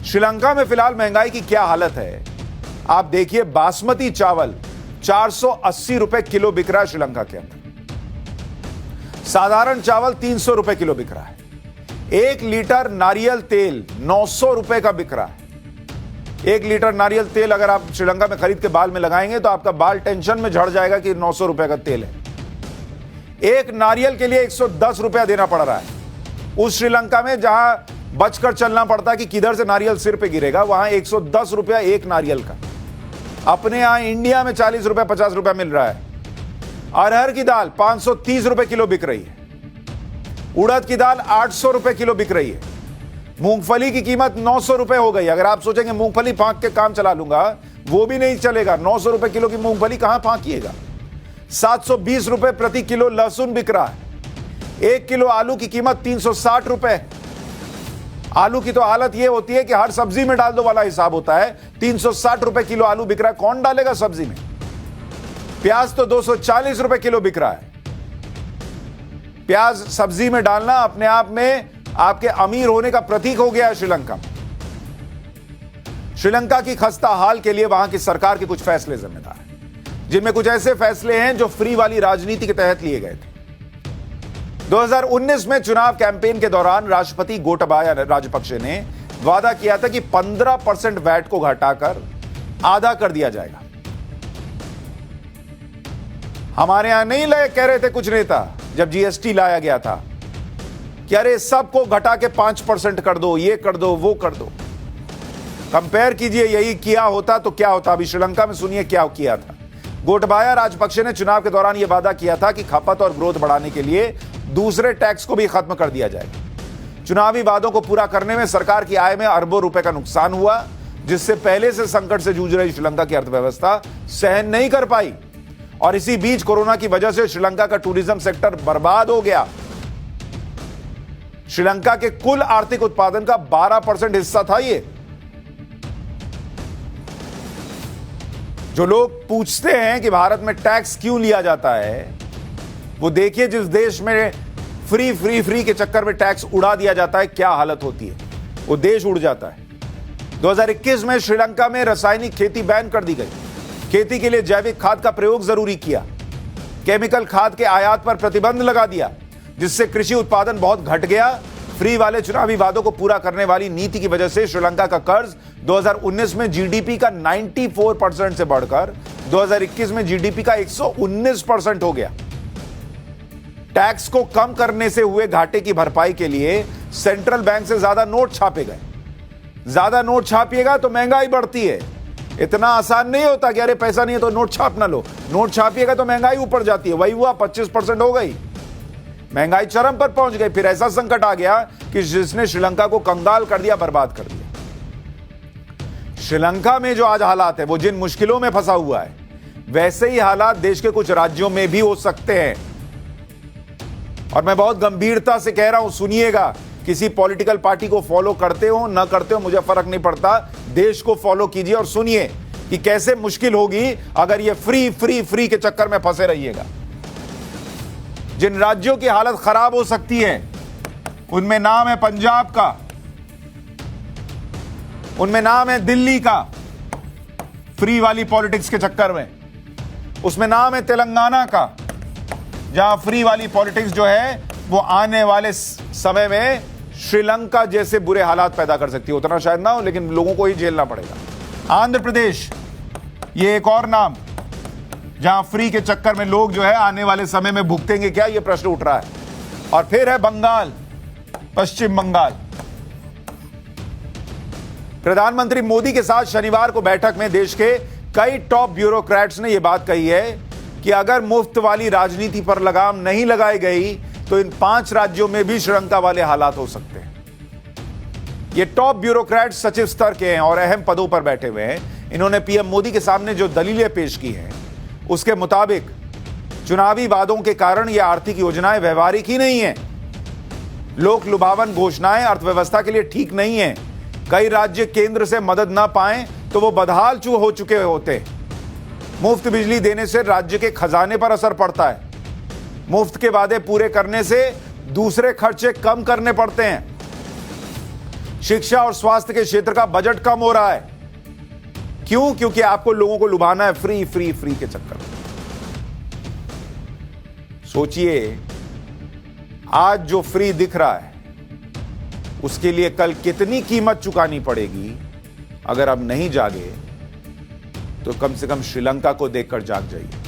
श्रीलंका में फिलहाल महंगाई की क्या हालत है आप देखिए। बासमती चावल 480 रुपए किलो बिक रहा है श्रीलंका के अंदर। साधारण चावल 300 रुपए किलो बिक रहा है। 1 लीटर नारियल तेल 900 रुपए का बिक रहा है। 1 लीटर नारियल तेल अगर आप श्रीलंका में खरीद के बाल में लगाएंगे तो आपका बाल टेंशन में झड़ जाएगा कि 900 रुपए का तेल है। एक नारियल के लिए 110 रुपया देना पड़ रहा है। उस श्रीलंका में जहां बचकर चलना पड़ता है कि किधर से नारियल सिर पे गिरेगा, वहां 110 रुपया एक नारियल का। अपने यहां इंडिया में 40 रुपया 50 रुपया मिल रहा है। अरहर की दाल 530 रुपए किलो बिक रही है। उड़द की दाल 800 रुपए किलो बिक रही है। मूंगफली की कीमत 900 रुपए हो गई। अगर आप सोचेंगे मूंगफली फांक के काम चला लूंगा, वो भी नहीं चलेगा। 900 रुपए किलो की मूंगफली कहां फांकिएगा। 720 रुपए प्रति किलो लहसुन बिक रहा है। 1 किलो आलू की कीमत 360 रुपए। आलू की तो हालत यह होती है कि हर सब्जी में डाल दो वाला हिसाब होता है। 360 रुपए किलो आलू बिक रहा है, कौन डालेगा सब्जी में। प्याज तो 240 रुपए किलो बिक रहा है। प्याज सब्जी में डालना अपने आप में आपके अमीर होने का प्रतीक हो गया है श्रीलंका में। श्रीलंका की खस्ता हाल के लिए वहां की सरकार के कुछ फैसले जिम्मेदार हैं, जिनमें कुछ ऐसे फैसले हैं जो फ्री वाली राजनीति के तहत लिए गए थे। 2019 में चुनाव कैंपेन के दौरान राष्ट्रपति गोटाबाया राजपक्षे ने वादा किया था कि 15% वैट को घटाकर आधा कर दिया जाएगा। हमारे यहां नहीं लगे कह रहे थे कुछ नेता जब जीएसटी लाया गया था कि अरे सबको घटा के 5% कर दो, ये कर दो, वो कर दो। कंपेयर कीजिए, यही किया होता तो क्या होता। अभी श्रीलंका में सुनिए क्या किया था। गोटाबाया राजपक्षे ने चुनाव के दौरान यह वादा किया था कि खपत और ग्रोथ बढ़ाने के लिए दूसरे टैक्स को भी खत्म कर दिया जाएगा। चुनावी वादों को पूरा करने में सरकार की आय में अरबों रुपए का नुकसान हुआ, जिससे पहले से संकट से जूझ रही श्रीलंका की अर्थव्यवस्था सहन नहीं कर पाई। और इसी बीच कोरोना की वजह से श्रीलंका का टूरिज्म सेक्टर बर्बाद हो गया। श्रीलंका के कुल आर्थिक उत्पादन का 12% हिस्सा था ये। जो लोग पूछते हैं कि भारत में टैक्स क्यों लिया जाता है, वो देखिए जिस देश में फ्री के चक्कर में टैक्स उड़ा दिया जाता है क्या हालत होती है। वो देश उड़ जाता है। 2021 में श्रीलंका में रासायनिक खेती बैन कर दी गई। खेती के लिए जैविक खाद का प्रयोग जरूरी किया। केमिकल खाद के आयात पर प्रतिबंध लगा दिया, जिससे कृषि उत्पादन बहुत घट गया। फ्री वाले चुनावी वादों को पूरा करने वाली नीति की वजह से श्रीलंका का कर्ज 2019 में जीडीपी का 94% से बढ़कर 2021 में जीडीपी का 119% हो गया। टैक्स को कम करने से हुए घाटे की भरपाई के लिए सेंट्रल बैंक से ज्यादा नोट छापे गए। ज्यादा नोट छापिएगा तो महंगाई बढ़ती है। इतना आसान नहीं होता कि अरे पैसा नहीं है तो नोट छाप ना लो। नोट छापिएगा तो महंगाई ऊपर जाती है। वही हुआ, 25% हो गई। महंगाई चरम पर पहुंच गई। फिर ऐसा संकट आ गया कि जिसने श्रीलंका को कंगाल कर दिया, बर्बाद कर दिया। श्रीलंका में जो आज हालात है, वो जिन मुश्किलों में फंसा हुआ है, वैसे ही हालात देश के कुछ राज्यों में भी हो सकते हैं। और मैं बहुत गंभीरता से कह रहा हूं, सुनिएगा। किसी पॉलिटिकल पार्टी को फॉलो करते हो ना करते हो मुझे फर्क नहीं पड़ता। देश को फॉलो कीजिए और सुनिए कि कैसे मुश्किल होगी अगर ये फ्री के चक्कर में फंसे रहिएगा। जिन राज्यों की हालत खराब हो सकती है, उनमें नाम है पंजाब का, उनमें नाम है दिल्ली का, फ्री वाली पॉलिटिक्स के चक्कर में। उसमें नाम है तेलंगाना का, जहां फ्री वाली पॉलिटिक्स जो है वो आने वाले समय में श्रीलंका जैसे बुरे हालात पैदा कर सकती है। उतना शायद ना हो, लेकिन लोगों को ही झेलना पड़ेगा। आंध्र प्रदेश, ये एक और नाम, जहां फ्री के चक्कर में लोग जो है आने वाले समय में भुगतेंगे क्या, ये प्रश्न उठ रहा है। और फिर है बंगाल, पश्चिम बंगाल। प्रधानमंत्री मोदी के साथ शनिवार को बैठक में देश के कई टॉप ब्यूरोक्रेट्स ने यह बात कही है कि अगर मुफ्त वाली राजनीति पर लगाम नहीं लगाई गई तो इन 5 राज्यों में भी श्रीलंका वाले हालात हो सकते हैं। ये टॉप ब्यूरोक्रेट सचिव स्तर के हैं और अहम पदों पर बैठे हुए हैं। इन्होंने पीएम मोदी के सामने जो दलीलें पेश की हैं, उसके मुताबिक चुनावी वादों के कारण ये आर्थिक योजनाएं व्यवहारिक ही नहीं है। लोक लुभावन घोषणाएं अर्थव्यवस्था के लिए ठीक नहीं है। कई राज्य केंद्र से मदद ना पाएं तो वो बदहाल हो चुके होते। मुफ्त बिजली देने से राज्य के खजाने पर असर पड़ता है। मुफ्त के वादे पूरे करने से दूसरे खर्चे कम करने पड़ते हैं। शिक्षा और स्वास्थ्य के क्षेत्र का बजट कम हो रहा है। क्यों? क्योंकि आपको लोगों को लुभाना है फ्री फ्री फ्री के चक्कर में। सोचिए, आज जो फ्री दिख रहा है उसके लिए कल कितनी कीमत चुकानी पड़ेगी। अगर आप नहीं जागे तो कम से कम श्रीलंका को देखकर जाग जाइए।